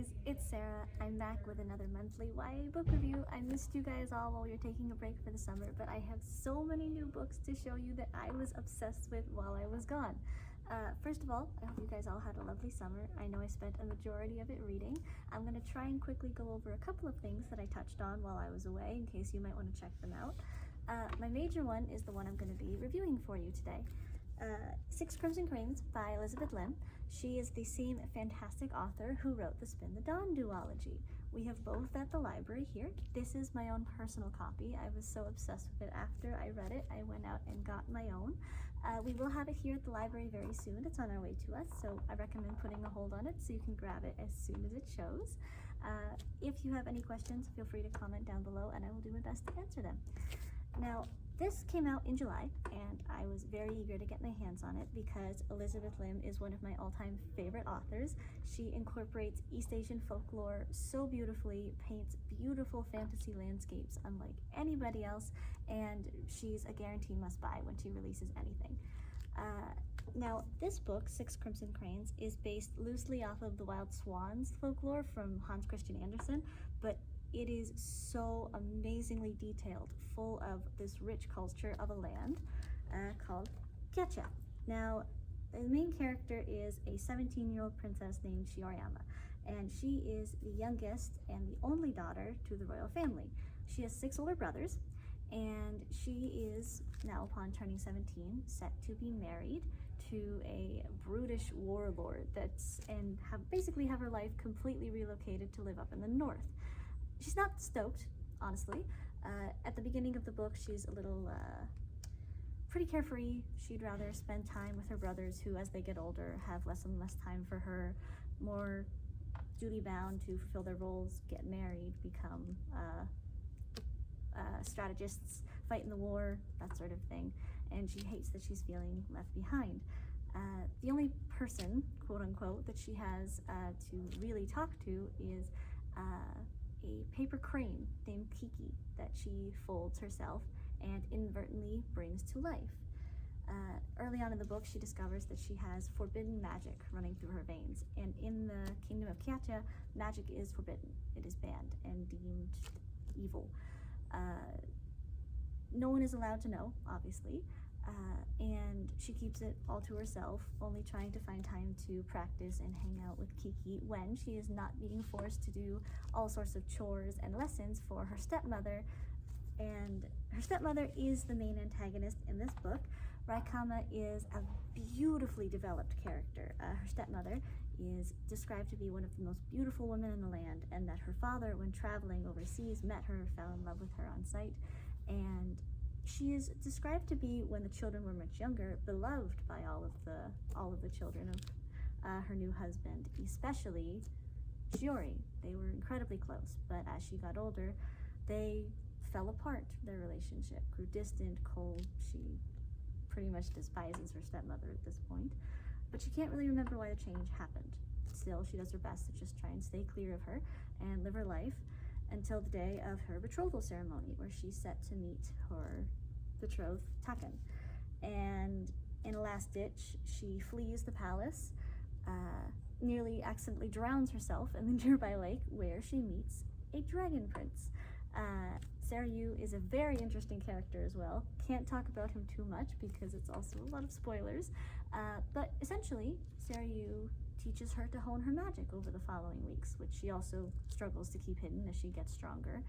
guys, it's Sarah. I'm back with another monthly YA book review. I missed you guys all while we were taking a break for the summer, but I have so many new books to show you that I was obsessed with while I was gone. First of all, I hope you guys all had a lovely summer. I know I spent a majority of it reading. I'm going to try and quickly go over a couple of things that I touched on while I was away in case you might want to check them out. My major one is the one I'm going to be reviewing for you today. Six Crimson Cranes by Elizabeth Lim. She is the same fantastic author who wrote the Spin the Dawn duology. We have both at the library here. This is my own personal copy. I was so obsessed with it after I read it, I went out and got my own. We will have it here at the library very soon. It's on our way to us, so I recommend putting a hold on it so you can grab it as soon as it shows. If you have any questions, feel free to comment down below and I will do my best to answer them. Now, this came out in July, and I was very eager to get my hands on it because Elizabeth Lim is one of my all-time favorite authors. She incorporates East Asian folklore so beautifully, paints beautiful fantasy landscapes unlike anybody else, and she's a guaranteed must-buy when she releases anything. Now, this book, Six Crimson Cranes, is based loosely off of the Wild Swans folklore from Hans Christian Andersen, but it is so amazingly detailed, full of this rich culture of a land called Kyecha. Now, the main character is a 17-year-old princess named Shiorayama, and she is the youngest and the only daughter to the royal family. She has 6 older brothers, and she is, now upon turning 17, set to be married to a brutish warlord basically have her life completely relocated to live up in the north. She's not stoked, honestly. At the beginning of the book, she's a little pretty carefree. She'd rather spend time with her brothers who, as they get older, have less and less time for her, more duty-bound to fulfill their roles, get married, become strategists, fight in the war, that sort of thing. And she hates that she's feeling left behind. The only person, quote-unquote, that she has to really talk to is a paper crane named Kiki that she folds herself and inadvertently brings to life. Early on in the book, she discovers that she has forbidden magic running through her veins, and in the kingdom of Kyecha, magic is forbidden. It is banned and deemed evil. No one is allowed to know, obviously, and she keeps it all to herself, only trying to find time to practice and hang out with Kiki when she is not being forced to do all sorts of chores and lessons for her stepmother. And her stepmother is the main antagonist in this book. Raikama is a beautifully developed character. Her stepmother is described to be one of the most beautiful women in the land, and that her father, when traveling overseas, met her, fell in love with her on sight, and she is described to be, when the children were much younger, beloved by all of the children of her new husband, especially Shiori. They were incredibly close, but as she got older, they fell apart. Their relationship grew distant, cold. She pretty much despises her stepmother at this point, but she can't really remember why the change happened. Still, she does her best to just try and stay clear of her and live her life until the day of her betrothal ceremony, where she's set to meet her betrothed Taken. And in a last ditch, she flees the palace, nearly accidentally drowns herself in the nearby lake, where she meets a dragon prince. Sarayu is a very interesting character as well. Can't talk about him too much because it's also a lot of spoilers, but essentially Sarayu teaches her to hone her magic over the following weeks, which she also struggles to keep hidden as she gets stronger.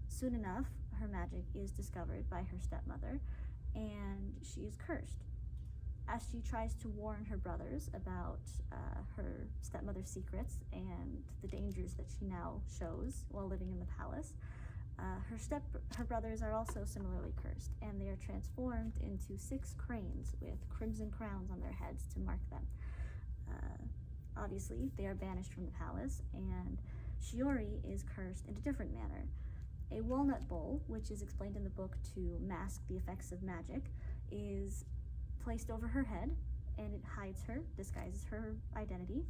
Soon enough, her magic is discovered by her stepmother, and she is cursed. As she tries to warn her brothers about her stepmother's secrets and the dangers that she now shows while living in the palace, her brothers are also similarly cursed, and they are transformed into 6 cranes with crimson crowns on their heads to mark them. Obviously, they are banished from the palace, and Shiori is cursed in a different manner. A walnut bowl, which is explained in the book to mask the effects of magic, is placed over her head, and it hides her, disguises her identity,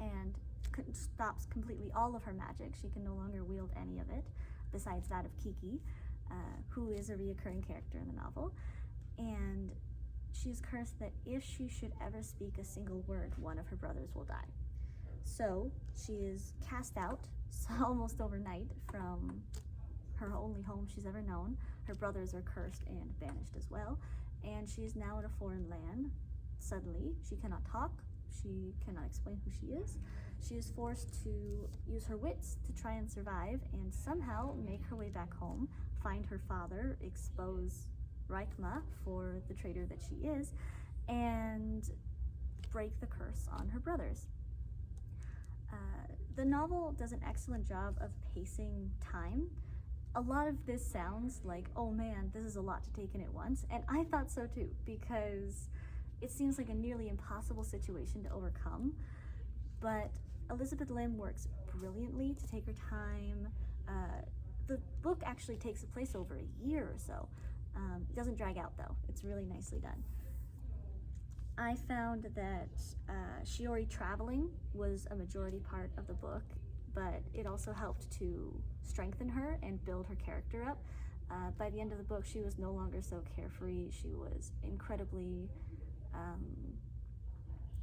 and stops completely all of her magic. She can no longer wield any of it, besides that of Kiki, who is a reoccurring character in the novel. And she is cursed that if she should ever speak a single word, one of her brothers will die. So she is cast out almost overnight from her only home she's ever known. Her brothers are cursed and banished as well, and she is now in a foreign land. Suddenly, she cannot talk, she cannot explain who she is. She is forced to use her wits to try and survive and somehow make her way back home, find her father, expose Reichma for the traitor that she is, and break the curse on her brothers. The novel does an excellent job of pacing time. A lot of this sounds like, oh man, this is a lot to take in at once, and I thought so too, because it seems like a nearly impossible situation to overcome, but Elizabeth Lim works brilliantly to take her time. The book actually takes place over a year or so. It doesn't drag out though, it's really nicely done. I found that Shiori traveling was a majority part of the book, but it also helped to strengthen her and build her character up. By the end of the book, she was no longer so carefree. She was incredibly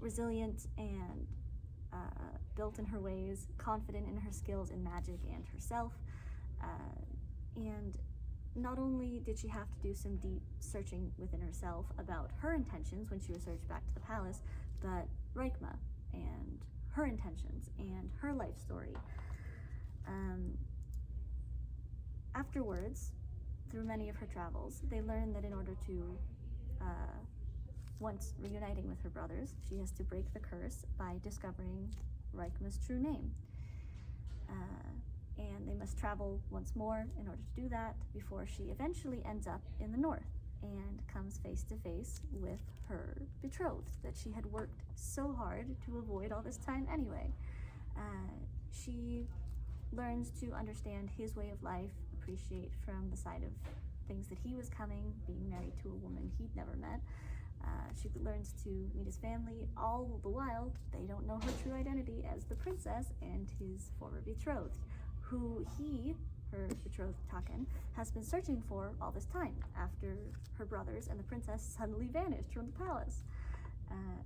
resilient and built in her ways, confident in her skills in magic and herself. And not only did she have to do some deep searching within herself about her intentions when she researched back to the palace, but Reichma and her intentions and her life story. Afterwards, through many of her travels, they learn that in order to, once reuniting with her brothers, she has to break the curse by discovering Reichma's true name. And they must travel once more in order to do that before she eventually ends up in the north and comes face to face with her betrothed that she had worked so hard to avoid all this time anyway. She learns to understand his way of life, appreciate from the side of things that he was coming, being married to a woman he'd never met. She learns to meet his family, all the while they don't know her true identity as the princess and his former betrothed, who he, her betrothed Taken, has been searching for all this time after her brothers and the princess suddenly vanished from the palace.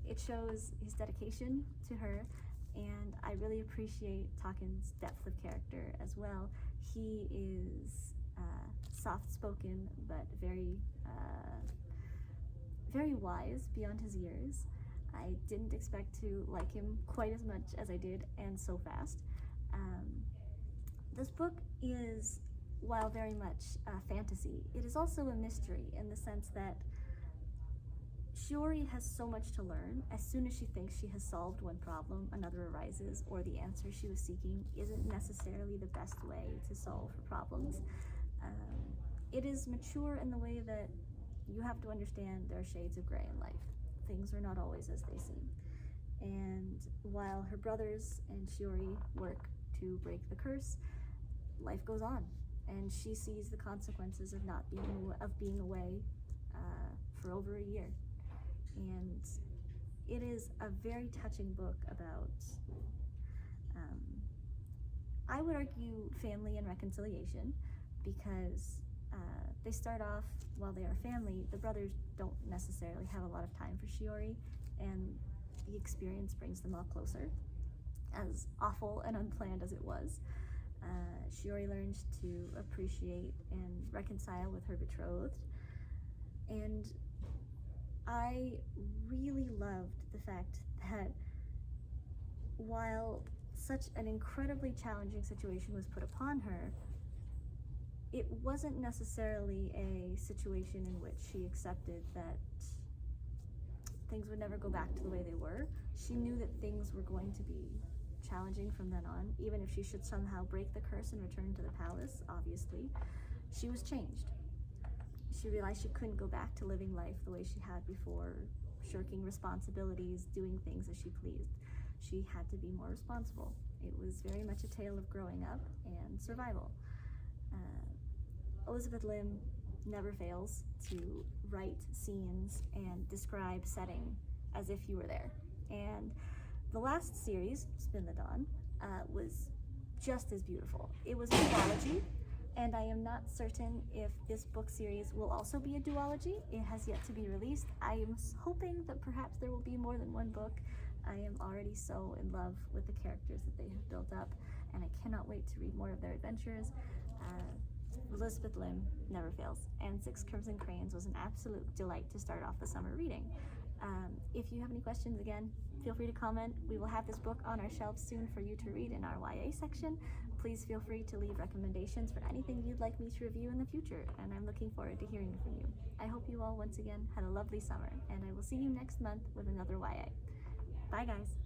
It shows his dedication to her, and I really appreciate Taken's depth of character as well. He is soft-spoken, but very wise beyond his years. I didn't expect to like him quite as much as I did, and so fast. This book is, while very much fantasy, it is also a mystery in the sense that Shiori has so much to learn. As soon as she thinks she has solved one problem, another arises, or the answer she was seeking isn't necessarily the best way to solve her problems. It is mature in the way that you have to understand there are shades of gray in life. Things are not always as they seem. And while her brothers and Shiori work to break the curse, life goes on, and she sees the consequences of being away for over a year. And it is a very touching book about, I would argue, family and reconciliation, because they start off, while they are family, the brothers don't necessarily have a lot of time for Shiori, and the experience brings them all closer, as awful and unplanned as it was. Shiori learns to appreciate and reconcile with her betrothed, and I really loved the fact that while such an incredibly challenging situation was put upon her, it wasn't necessarily a situation in which she accepted that things would never go back to the way they were. She knew that things were going to be challenging from then on, even if she should somehow break the curse and return to the palace, obviously. She was changed. She realized she couldn't go back to living life the way she had before, shirking responsibilities, doing things as she pleased. She had to be more responsible. It was very much a tale of growing up and survival. Elizabeth Lim never fails to write scenes and describe setting as if you were there. And the last series, Spin the Dawn, was just as beautiful. It was a duology, and I am not certain if this book series will also be a duology. It has yet to be released. I am hoping that perhaps there will be more than one book. I am already so in love with the characters that they have built up, and I cannot wait to read more of their adventures. Elizabeth Lim never fails, and Six Crimson Crayons was an absolute delight to start off the summer reading. If you have any questions, again, feel free to comment. We will have this book on our shelves soon for you to read in our YA section. Please feel free to leave recommendations for anything you'd like me to review in the future, and I'm looking forward to hearing from you. I hope you all once again had a lovely summer, and I will see you next month with another YA. Bye guys!